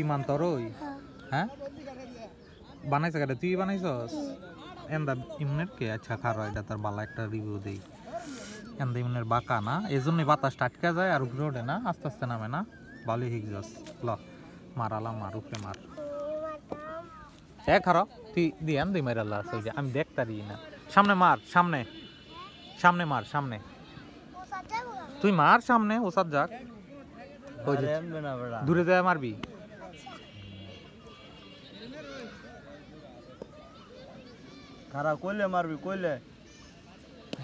বিমান তোর ওই হ্যাঁ বানাইছ কেটে তুই বানাইছস এন্দা ইমনের কে আচ্ছা খারো এটা তোর বালা একটা রিভিউ দেই এন্দা ইমনের বাঁকা না এই জন্যই বাতাসটা আটকা যায় আর উপরে ওঠে না আস্তে আস্তে নামে না ভালোই হিগজস ল মারালাম মার উপরে মার খারো তুই দিয়ান দুই মাইরাল্লা আছে যে আমি দেখতারি না সামনে মার সামনে সামনে মার সামনে তুই মার সামনে ওসাদ যাক দূরে যায় মারবি খারাপ কইলে মারবি কইলে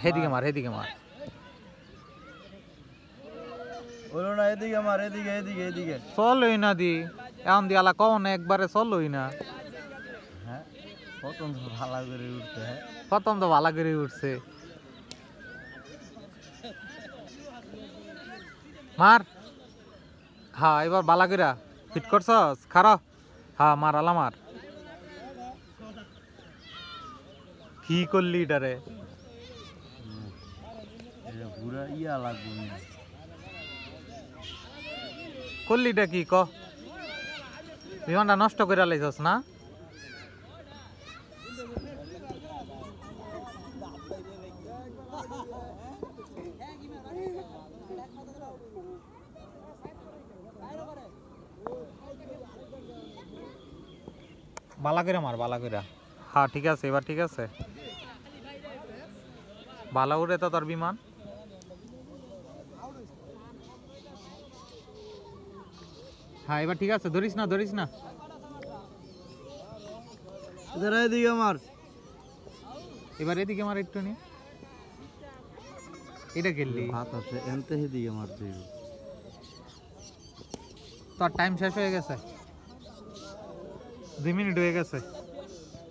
হেদিকে মার বলো না এদিকে মার এদিকে এদিকে এদিকে চলই না দি এখন দি আলা কও না একবারে চলই না হ্যাঁ প্রথম তো ভালো করে উঠছে হ্যাঁ প্রথম তো ভালো করে উঠছে মার হ্যাঁ এবার বালা কইরা ফিট করছস খারা হ্যাঁ মার আলা মার কি করলি এটারে এটা পুরা ইয়া লাগবে না করলি এটা কি ক বিমানটা নষ্ট করে লাইছস না বালা করে মার বালা করে হ্যাঁ ঠিক আছে এবার ঠিক আছে বালা উড়ে তো তোর বিমান হ্যাঁ এবার ঠিক আছে ধরিস না এদিকে মার এবার এদিকে মার একটু নি এটা গেলি হাত আছে এনতে এদিকে মার তুই তোর টাইম শেষ হয়ে গেছে 2 মিনিট হয়ে গেছে